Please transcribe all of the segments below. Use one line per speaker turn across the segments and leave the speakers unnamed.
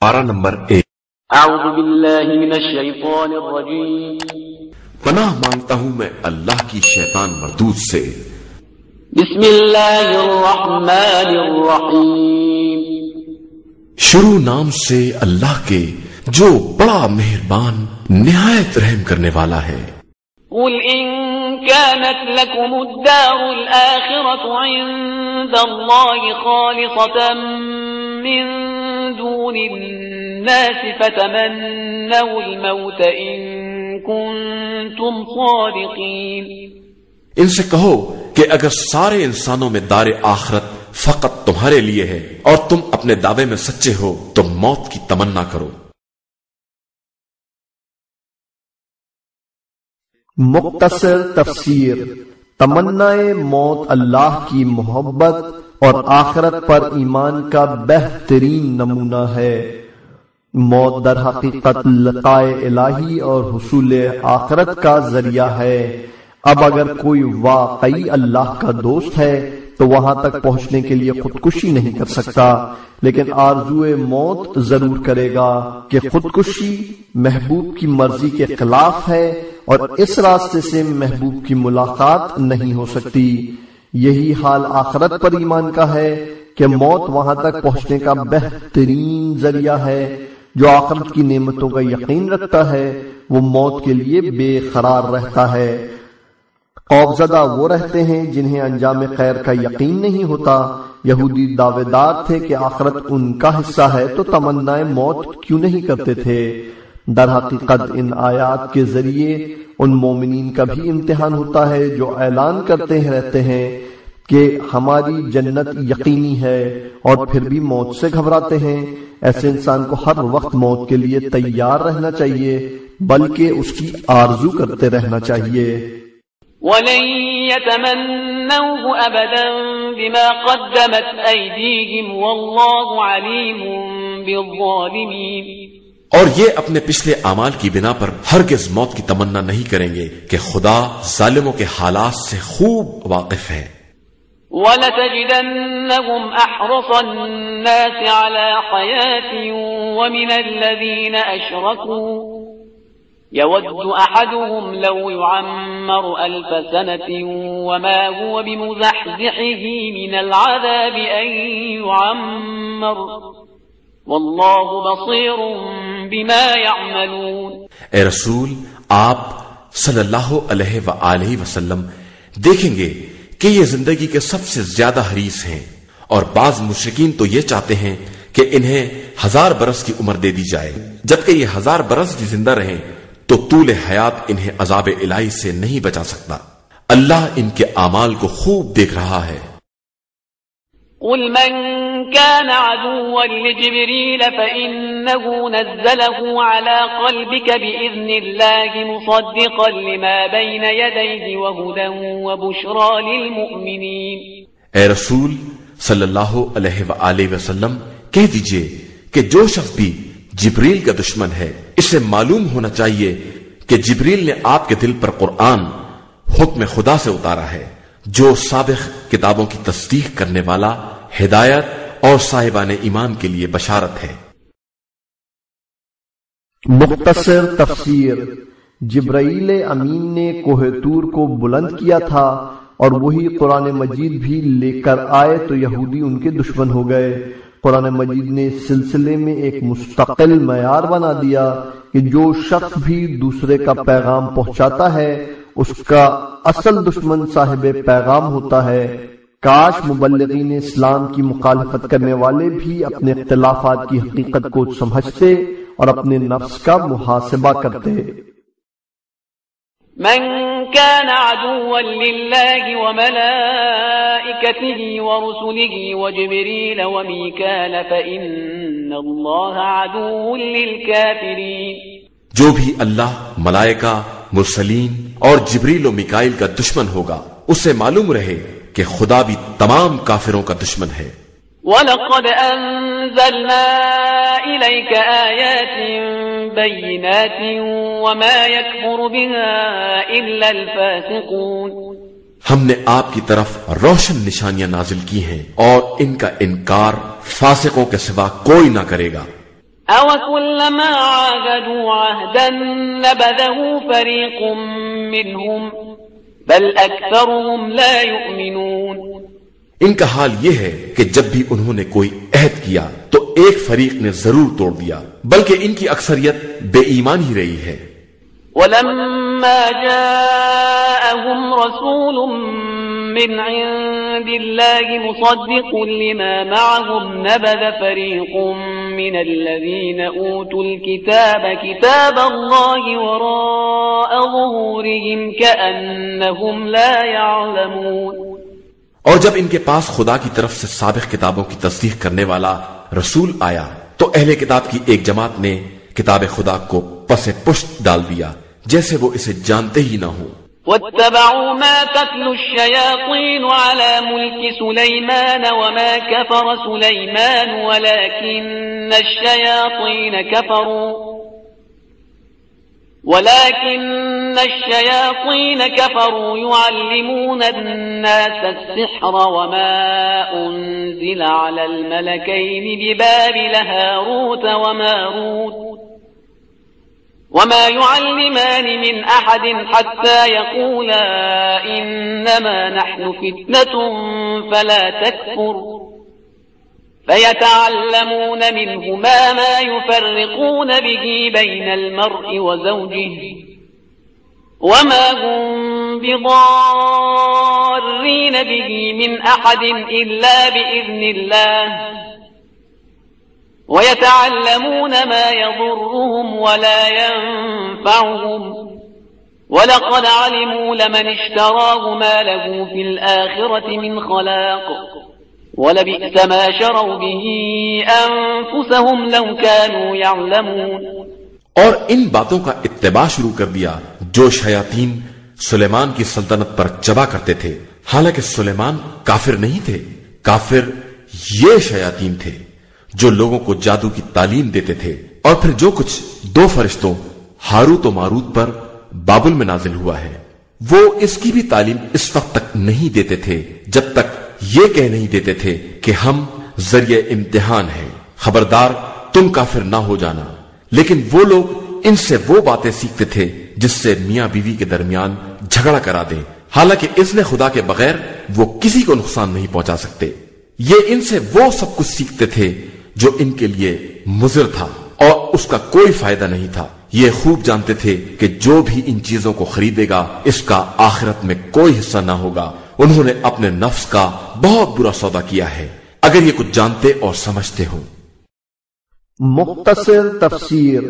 پارہ نمبر 1۔
اعوذ باللہ من الشیطان الرجیم۔
پناہ مانگتا ہوں میں اللہ کی شیطان مردود سے۔
بسم اللہ الرحمن الرحیم۔
شروع نام سے اللہ کے جو بڑا مہربان نہایت رحم کرنے والا ہے۔
قل ان كانت لكم الدار الآخرة عند الله خالصة من دون الناس فتمنوا الموت ان كنتم صادقين۔
ان سے کہو کہ اگر سارے انسانوں میں دار آخرت فقط تمہارے لیے ہے اور تم اپنے دعوے میں سچے ہو تو موت کی تمنا کرو۔
مختصر تفسیر۔ تمنائے موت اللہ کی محبت اور آخرت پر ایمان کا بہترین نمونہ ہے۔ موت در حقیقت لقائے الہی اور حصول آخرت کا ذریعہ ہے۔ اب اگر کوئی واقعی اللہ کا دوست ہے تو وہاں تک پہنچنے کے لیے خودکشی نہیں کر سکتا، لیکن آرزوئے موت ضرور کرے گا کہ خودکشی محبوب کی مرضی کے خلاف ہے اور اس راستے سے محبوب کی ملاقات نہیں ہو سکتی۔ یہی حال آخرت پر ایمان کا ہے کہ موت وہاں تک پہنچنے کا بہترین ذریعہ ہے۔ جو آخرت کی نعمتوں کا یقین رکھتا ہے وہ موت کے لیے بے قرار رہتا ہے۔ خوفزدہ وہ رہتے ہیں جنہیں انجام خیر کا یقین نہیں ہوتا۔ یہودی دعوے دار تھے کہ آخرت ان کا حصہ ہے تو تمنائے موت کیوں نہیں کرتے تھے۔ در حقیقت ان آیات کے ذریعے ان مومنین کا بھی امتحان ہوتا ہے جو اعلان کرتے رہتے ہیں کہ ہماری جنت یقینی ہے اور پھر بھی موت سے گھبراتے ہیں۔ ایسے انسان کو ہر وقت موت کے لیے تیار رہنا چاہیے بلکہ اس کی آرزو کرتے رہنا چاہیے۔
وَلَن يَتَمَنَّوْهُ أَبَدًا بِمَا قَدَّمَتْ أَيْدِيهِمْ وَاللَّهُ عَلِيمٌ بِالظَّالِمِينَ۔
اور یہ اپنے پچھلے اعمال کی بنا پر ہرگز موت کی تمنا نہیں کریں گے کہ خدا ظالموں کے حالات سے خوب واقف ہے۔
وَلَتَجِدَنَّهُمْ أَحْرَصَ النَّاسِ عَلَى حَيَاةٍ وَمِنَ الَّذِينَ أَشْرَكُوا يَوَدُّ أَحَدُهُمْ لَوْ يُعَمَّرُ أَلْفَ سَنَةٍ وَمَا هُوَ بِمُزَحْزِحِهِ مِنَ الْعَذَابِ أَن يُعَمَّرَ وَاللَّهُ بَصِيرٌ بِمَا يَعْمَلُونَ۔
اے رسول، آپ صلی اللہ علیہ وآلہ وسلم دیکھیں گے کہ یہ زندگی کے سب سے زیادہ حریص ہیں، اور بعض مشرکین تو یہ چاہتے ہیں کہ انہیں 1000 برس کی عمر دے دی جائے، جبکہ یہ 1000 برس بھی زندہ رہیں تو طول حیات انہیں عذاب الہی سے نہیں بچا سکتا۔ اللہ ان کے اعمال کو خوب دیکھ رہا ہے۔
قل من كان عدوا لجبريل فإنه نزله على قلبك بإذن الله مصدقا لما بين يديه وهدى وبشرى للمؤمنين۔
اے رسول صلی اللہ علیہ وآلہ وسلم کہہ دیجئے کہ جو شخص بھی جبریل کا دشمن ہے اسے معلوم ہونا چاہیے کہ جبریل نے آپ کے دل پر قرآن حکم خدا سے اتارا ہے، جو سابق کتابوں کی تصدیق کرنے والا، ہدایت اور صاحبان ایمان کے لیے بشارت ہے۔
مختصر تفسیر۔ جبرائیل امین نے کوہ طور کو بلند کیا تھا اور وہی قرآن مجید بھی لے کر آئے تو یہودی ان کے دشمن ہو گئے۔ قرآن مجید نے اس سلسلے میں ایک مستقل معیار بنا دیا کہ جو شخص بھی دوسرے کا پیغام پہنچاتا ہے اس کا اصل دشمن صاحب پیغام ہوتا ہے۔ کاش مبلغین اسلام کی مخالفت کرنے والے بھی اپنے اختلافات کی حقیقت کو سمجھتے اور اپنے نفس کا محاسبہ کرتے۔
من كان عدوا لله وملائكته ورسله وجبريل وميكال فإن الله عدو للكافرين۔
جو بھی اللہ، ملائکہ، مرسلین اور جبریل و میکائیل کا دشمن ہوگا اسے معلوم رہے کہ خدا بھی تمام کافروں کا دشمن ہے۔
وَلَقَدْ أَنزَلْنَا إِلَيْكَ آيَاتٍ بَيِّنَاتٍ وَمَا يَكْفُرُ بِهَا إِلَّا الْفَاسِقُونَ۔
ہم نے آپ کی طرف روشن نشانیاں نازل کی ہیں اور ان کا انکار فاسقوں کے سوا کوئی نہ کرے گا۔
أَوَكُلَّمَا عَاهَدُوا عَهْدًا نَبَذَهُ فَرِيقٌ مِّنْهُمْ بَلْ أَكْثَرُهُمْ لَا يُؤْمِنُونَ۔
ان کا حال یہ ہے کہ جب بھی انہوں نے کوئی عہد کیا تو ایک فریق نے ضرور توڑ دیا، بلکہ ان کی اکثریت بے ایمان ہی رہی ہے۔
وَلَمَّا جَاءَهُمْ رَسُولٌ مِّنْ عِندِ اللَّهِ مُصَدِّقٌ لِّمَا مَعَهُمْ نَبَذَ فَرِيقٌ مِّنَ الَّذِينَ أُوتُوا الْكِتَابَ كِتَابَ اللَّهِ وَرَاءَ ظُهُورِهِمْ كَأَنَّهُمْ لَا يَعْلَمُونَ۔
اور جب ان کے پاس خدا کی طرف سے سابق کتابوں کی تصدیق کرنے والا رسول آیا تو اہل کتاب کی ایک جماعت نے کتاب خدا کو پس پشت ڈال دیا جیسے وہ اسے جانتے ہی نہ ہوں۔
وَاتَّبَعُوا مَا تَتْلُو الشَّيَاطِينُ عَلَى مُلْكِ سُلَيْمَانَ وَمَا كَفَرَ سُلَيْمَانُ ولكن الشياطين كفروا يعلمون الناس السحر وما أنزل على الملكين ببابل هاروت وماروت وما يعلمان من أحد حتى يقولا إنما نحن فتنة فلا تكفر فيتعلمون منهما ما يفرقون به بين المرء وزوجه وما هم بضارين به من أحد إلا بإذن الله ويتعلمون ما يضرهم ولا ينفعهم ولقد علموا لمن اشتراه ما له في الآخرة من خلاق وَلَبِئْسَ مَا شَرَوْا بِهِ أَنفُسَهُمْ لَوْ كَانُوا يَعْلَمُونَ۔
اور ان باتوں کا اتباع شروع کر دیا جو شیاطین سلیمان کی سلطنت پر چبا کرتے تھے، حالانکہ سلیمان کافر نہیں تھے، کافر یہ شیاطین تھے جو لوگوں کو جادو کی تعلیم دیتے تھے۔ اور پھر جو کچھ دو فرشتوں ہاروت و ماروت پر بابل میں نازل ہوا ہے وہ اس کی بھی تعلیم اس وقت تک نہیں دیتے تھے جب تک یہ کہہ نہیں دیتے تھے کہ ہم ذریعہ امتحان ہیں، خبردار تم کافر نہ ہو جانا۔ لیکن وہ لوگ ان سے وہ باتیں سیکھتے تھے جس سے میاں بیوی کے درمیان جھگڑا کرا دیں، حالانکہ اذن خدا کے بغیر وہ کسی کو نقصان نہیں پہنچا سکتے۔ یہ ان سے وہ سب کچھ سیکھتے تھے جو ان کے لیے مضر تھا اور اس کا کوئی فائدہ نہیں تھا۔ یہ خوب جانتے تھے کہ جو بھی ان چیزوں کو خریدے گا اس کا آخرت میں کوئی حصہ نہ ہوگا۔ انہوں نے اپنے نفس کا بہت برا سودا کیا ہے اگر یہ کچھ جانتے اور سمجھتے ہوں۔
مختصر تفسیر۔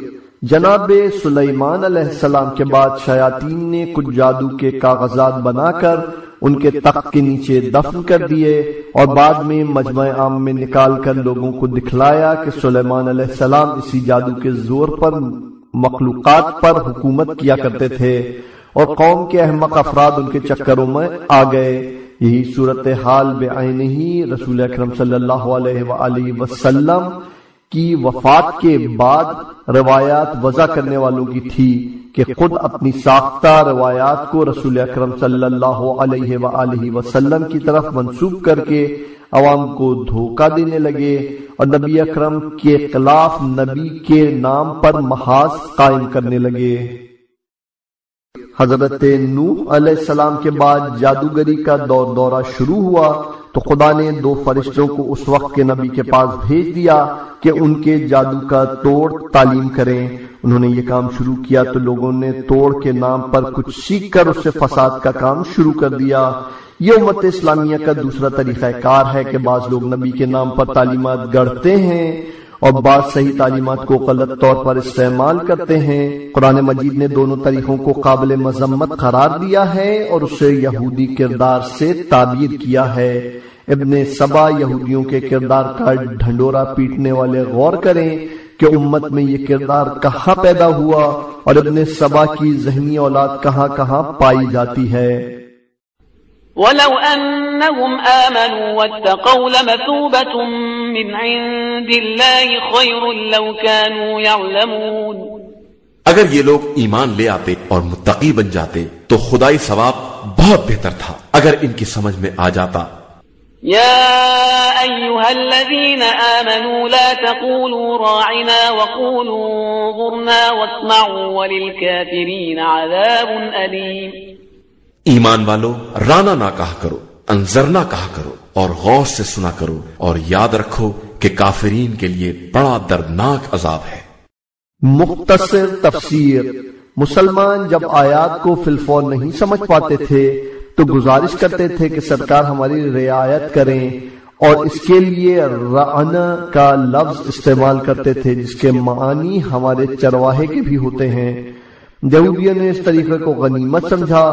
جناب سلیمان علیہ السلام کے بعد شیاطین نے کچھ جادو کے کاغذات بنا کر ان کے تخت کے نیچے دفن کر دیے اور بعد میں مجمع عام میں نکال کر لوگوں کو دکھلایا کہ سلیمان علیہ السلام اسی جادو کے زور پر مخلوقات پر حکومت کیا کرتے تھے اور قوم کے احمق افراد ان کے چکروں میں آ گئے۔ یہی صورتحال بعینہ ہی رسول اکرم صلی اللہ علیہ وآلہ وسلم کی وفات کے بعد روایات وضع کرنے والوں کی تھی کہ خود اپنی ساختہ روایات کو رسول اکرم صلی اللہ علیہ وآلہ وسلم کی طرف منسوب کر کے عوام کو دھوکہ دینے لگے اور نبی اکرم کے خلاف نبی کے نام پر محاذ قائم کرنے لگے۔ حضرت نوح علیہ السلام کے بعد جادوگری کا دورہ شروع ہوا تو خدا نے دو فرشتوں کو اس وقت کے نبی کے پاس بھیج دیا کہ ان کے جادو کا توڑ تعلیم کریں۔ انہوں نے یہ کام شروع کیا تو لوگوں نے توڑ کے نام پر کچھ سیکھ کر اس سے فساد کا کام شروع کر دیا۔ یہ امت اسلامیہ کا دوسرا طریقہ کار ہے کہ بعض لوگ نبی کے نام پر تعلیمات گڑھتے ہیں اور بعض صحیح تعلیمات کو غلط طور پر استعمال کرتے ہیں۔ قرآن مجید نے دونوں طریقوں کو قابل مذمت قرار دیا ہے اور اسے یہودی کردار سے تعبیر کیا ہے۔ ابن سبا یہودیوں کے کردار کا ڈھنڈورا پیٹنے والے غور کریں کہ امت میں یہ کردار کہاں پیدا ہوا اور ابن سبا کی ذہنی اولاد کہاں کہاں پائی جاتی ہے۔
وَلَوْ أَنَّهُمْ آمَنُوا وَاتَّقَوْا لَمَثُوبَةٌ مِّنْ عِندِ اللَّهِ خَيْرٌ لَوْ كَانُوا يَعْلَمُونَ۔
اگر یہ لوگ ایمان لے آتے اور متقی بن جاتے تو خدائی ثواب بہت بہتر تھا اگر ان کی سمجھ میں آ جاتا۔
يا أيها الذين آمنوا لا تقولوا راعنا وقولوا انظرنا واسمعوا وللكافرين عذاب أليم.
ایمان والو، رانا نہ کہا کرو، انظرنا کہا کرو اور غور سے سنا کرو، اور یاد رکھو کہ کافرین کے لیے بڑا دردناک عذاب ہے.
مختصر تفسیر. مسلمان جب آیات کو فی الفور نہیں سمجھ پاتے تھے تو گزارش کرتے تھے کہ سرکار ہماری رعایت کریں، اور اس کے لیے رعنا کا لفظ استعمال کرتے تھے جس کے معنی ہمارے چرواہے کے بھی ہوتے ہیں. یہودیوں نے اس طریقے کو غنیمت سمجھا.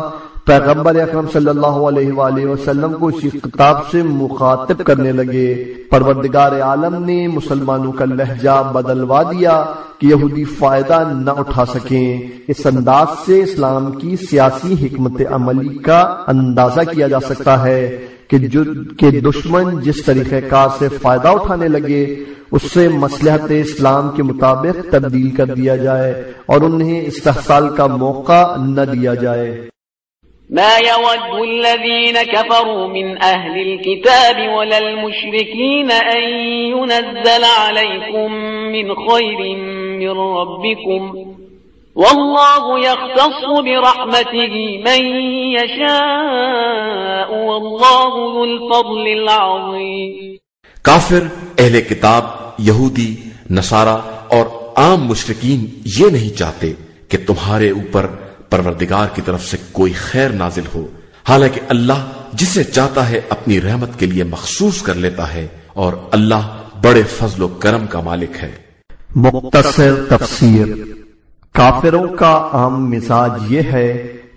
پیغمبر اکرم صلی اللہ علیہ وآلہ وسلم کو اسی خطاب سے مخاطب کرنے لگے. پروردگار عالم نے مسلمانوں کا لہجہ بدلوا دیا کہ یہودی فائدہ نہ اٹھا سکیں. اس انداز سے اسلام کی سیاسی حکمت عملی کا اندازہ کیا جا سکتا ہے کہ دشمن جس طریقہ کار سے فائدہ اٹھانے لگے اس سے مصلحت اسلام کے مطابق تبدیل کر دیا جائے اور انہیں استحصال کا موقع نہ دیا جائے.
ما يود الذين كفروا من أهل الكتاب ولا المشركين أن ينزل عليكم من خير من ربكم والله يختص برحمته من يشاء والله ذو الفضل العظيم.
کافر، اہل کتاب، یہودی، نصارہ اور عام مشرکین یہ نہیں چاہتے کہ تمہارے اوپر پروردگار کی طرف سے کوئی خیر نازل ہو، حالانکہ اللہ جسے چاہتا ہے اپنی رحمت کے لیے مخصوص کر لیتا ہے، اور اللہ بڑے فضل و کرم کا مالک ہے.
مختصر تفسیر. کافروں کا عام مزاج یہ ہے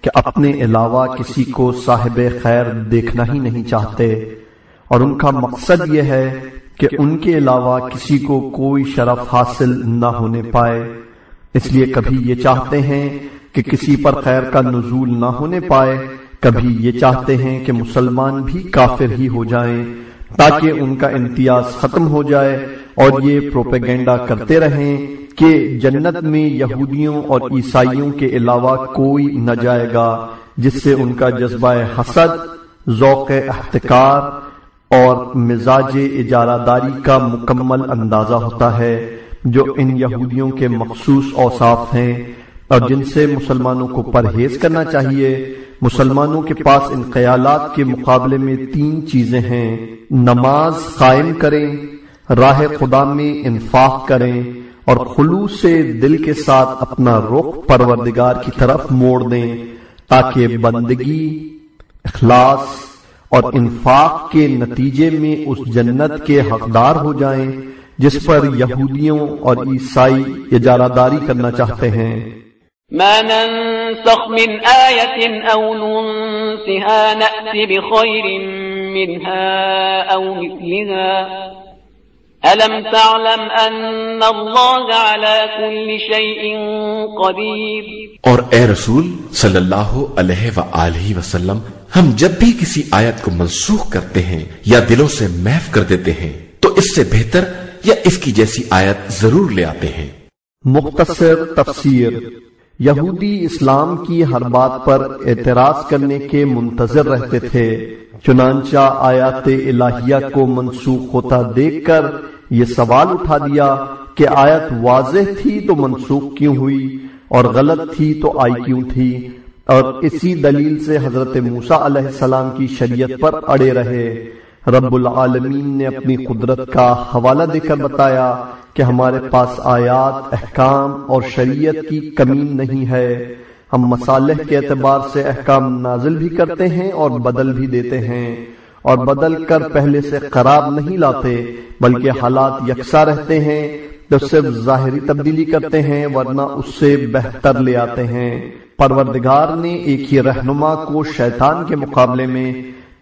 کہ اپنے علاوہ کسی کو صاحب خیر دیکھنا ہی نہیں چاہتے، اور ان کا مقصد یہ ہے کہ ان کے علاوہ کسی کو کوئی شرف حاصل نہ ہونے پائے. اس لیے کبھی یہ چاہتے ہیں کہ کسی پر خیر کا نزول نہ ہونے پائے، کبھی یہ چاہتے ہیں کہ مسلمان بھی کافر ہی ہو جائیں تاکہ ان کا امتیاز ختم ہو جائے، اور یہ پروپیگنڈا کرتے رہیں کہ جنت میں یہودیوں اور عیسائیوں کے علاوہ کوئی نہ جائے گا، جس سے ان کا جذبہ حسد، ذوق احتکار اور مزاج اجارہ داری کا مکمل اندازہ ہوتا ہے، جو ان یہودیوں کے مخصوص اوصاف ہیں اور جن سے مسلمانوں کو پرہیز کرنا چاہیے. مسلمانوں کے پاس ان خیالات کے مقابلے میں 3 چیزیں ہیں: نماز قائم کریں، راہ خدا میں انفاق کریں، اور خلوص سے دل کے ساتھ اپنا رخ پروردگار کی طرف موڑ دیں تاکہ بندگی، اخلاص اور انفاق کے نتیجے میں اس جنت کے حقدار ہو جائیں جس پر یہودیوں اور عیسائی اجارہ داری کرنا چاہتے ہیں.
ما ننسخ من آية أو ننسها نأت بخير منها أو مثلها ألم تعلم أن الله على كل شيء قدير.
اور اے رسول صلی اللہ علیہ وآلہ وسلم، ہم جب بھی کسی آیت کو منسوخ کرتے ہیں یا دلوں سے محو کر دیتے ہیں تو اس سے بہتر یا اس کی جیسی آیت ضرور لے آتے ہیں.
مختصر تفسیر. یہودی اسلام کی ہر بات پر اعتراض کرنے کے منتظر رہتے تھے، چنانچہ آیات الہیہ کو منسوخ ہوتا دیکھ کر یہ سوال اٹھا دیا کہ آیت واضح تھی تو منسوخ کیوں ہوئی اور غلط تھی تو آئی کیوں تھی، اور اسی دلیل سے حضرت موسیٰ علیہ السلام کی شریعت پر اڑے رہے. رب العالمین نے اپنی قدرت کا حوالہ دے کر بتایا کہ ہمارے پاس آیات، احکام اور شریعت کی کمی نہیں ہے. ہم مصالح کے اعتبار سے احکام نازل بھی کرتے ہیں اور بدل بھی دیتے ہیں، اور بدل کر پہلے سے خراب نہیں لاتے بلکہ حالات یکساں رہتے ہیں تو صرف ظاہری تبدیلی کرتے ہیں، ورنہ اس سے بہتر لے آتے ہیں. پروردگار نے ایک ہی رہنما کو شیطان کے مقابلے میں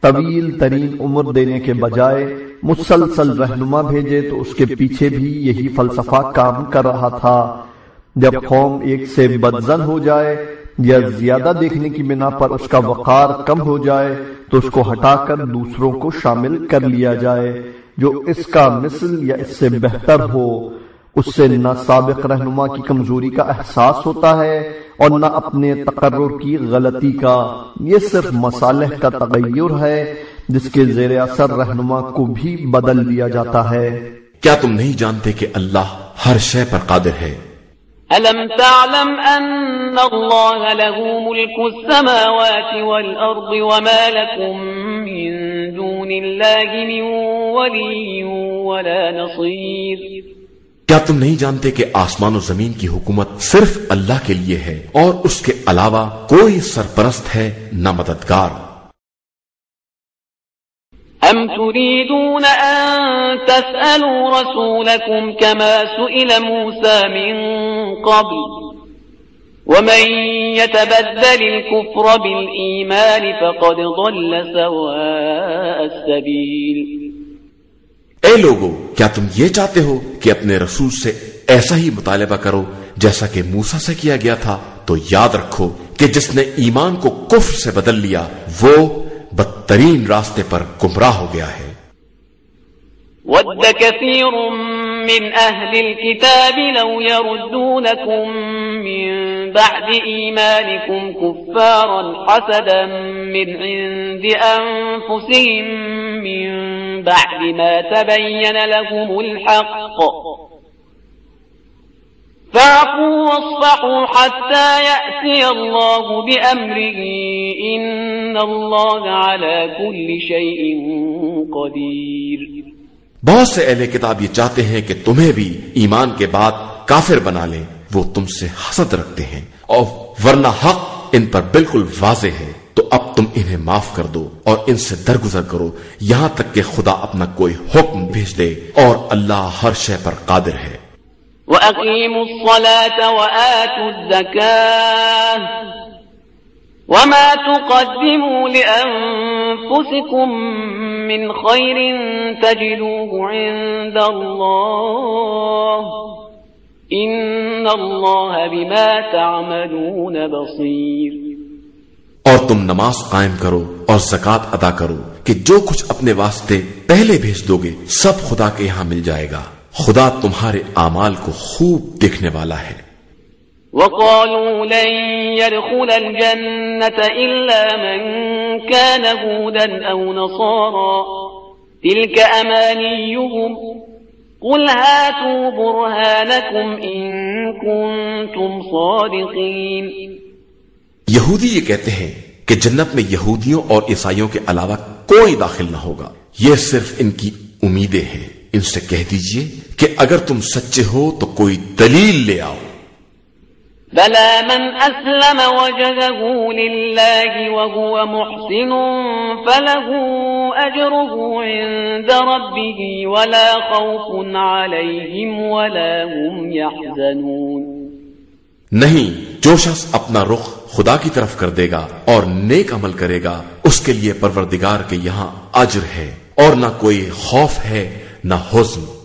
طویل ترین عمر دینے کے بجائے مسلسل رہنما بھیجے تو اس کے پیچھے بھی یہی فلسفہ کام کر رہا تھا. جب قوم ایک سے بدظن ہو جائے یا زیادہ دیکھنے کی بنا پر اس کا وقار کم ہو جائے تو اس کو ہٹا کر دوسروں کو شامل کر لیا جائے جو اس کا مثل یا اس سے بہتر ہو. اس سے نہ سابق رہنما کی کمزوری کا احساس ہوتا ہے اور نہ اپنے تقرر کی غلطی کا. یہ صرف مصالح کا تغیر ہے جس کے زیر اثر رہنما کو بھی بدل دیا جاتا ہے۔
کیا تم نہیں جانتے کہ اللہ ہر شے پر قادر ہے؟
ألم تعلم أن الله له ملك السماوات والأرض وما لكم من دون الله من ولي ولا نصير؟
کیا تم نہیں جانتے کہ آسمان و زمین کی حکومت صرف اللہ کے لیے ہے اور اس کے علاوہ کوئی سرپرست ہے نہ مددگار؟
أم تريدون أن تسألوا رسولكم كما سئل موسى من قبل ومن يتبدل الكفر بالإيمان فقد ضل سواء السبيل۔
اے لوگو، کیا تم یہ چاہتے ہو کہ اپنے رسول سے ایسا ہی مطالبہ کرو جیسا کہ موسیٰ سے کیا گیا تھا؟ تو یاد رکھو کہ جس نے ایمان کو کفر سے بدل لیا وہ بدترین راستے پر گمراہ ہو گیا ہے۔
وَدَّ كَثِيرٌ مِّنْ أَهْلِ الْكِتَابِ لَوْ يَرُدُّونَكُم مِّن بَعْدِ إِيمَانِكُمْ كُفَّارًا حَسَدًا مِّنْ عِندِ أَنفُسِهِم مِّن بَعْدِ مَا تَبَيَّنَ لَهُمُ الْحَقُّ فَاعْفُوا وَاصْفَحُوا حَتَّى يَأْتِيَ اللَّهُ بِأَمْرِهِ إِنَّ اللَّهَ عَلَى كُلِّ شَيْءٍ قَدِيرٌ۔
بہت سے اہل کتاب یہ چاہتے ہیں کہ تمہیں بھی ایمان کے بعد کافر بنا لیں، وہ تم سے حسد رکھتے ہیں اور ورنہ حق ان پر بالکل واضح ہے، تو اب تم انہیں معاف کر دو اور ان سے درگزر کرو یہاں تک کہ خدا اپنا کوئی حکم بھیج دے، اور اللہ ہر شے پر قادر ہے۔
وَأَقِيمُوا الصَّلَاةَ وَآتُوا الزَّكَاةَ وَمَا تُقَدِّمُوا لِأَنفُسِكُم مِّنْ خَيْرٍ تَجِدُوهُ عِندَ اللَّهِ إِنَّ اللَّهَ بِمَا تَعْمَلُونَ بَصِيرٌ۔
اور تم نماز قائم کرو اور زکوٰۃ ادا کرو کہ جو کچھ اپنے واسطے پہلے بھیج دو گے سب خدا کے یہاں مل جائے گا، خدا تمہارے اعمال کو خوب دیکھنے والا ہے۔
وَقَالُوا لَن يَدْخُلَ الْجَنَّةَ إِلَّا مَن كَانَ هُودًا أَوْ نَصَارَىٰ تِلْكَ أَمَانِيُّهُمْ قُلْ هَاتُوا بُرْهَانَكُمْ إِن كُنتُمْ صَادِقِينَ۔
یہودی یہ کہتے ہیں کہ جنت میں یہودیوں اور عیسائیوں کے علاوہ کوئی داخل نہ ہوگا، یہ صرف ان کی امیدیں ہیں۔ ان سے کہہ دیجئے کہ اگر تم سچے ہو تو کوئی دلیل لے آؤ۔
بَلَىٰ مَنْ أَسْلَمَ وَجْهَهُ لِلَّهِ وَهُوَ مُحْسِنٌ فَلَهُ أَجْرُهُ عِندَ رَبِّهِ وَلَا خَوْفٌ عَلَيْهِمْ وَلَا هُمْ يَحْزَنُونَ۔
نہیں، جو شخص اپنا رخ خدا کی طرف کر دے گا اور نیک عمل کرے گا اس کے لیے پروردگار کے یہاں اجر ہے اور نہ کوئی خوف ہے نہ حزن۔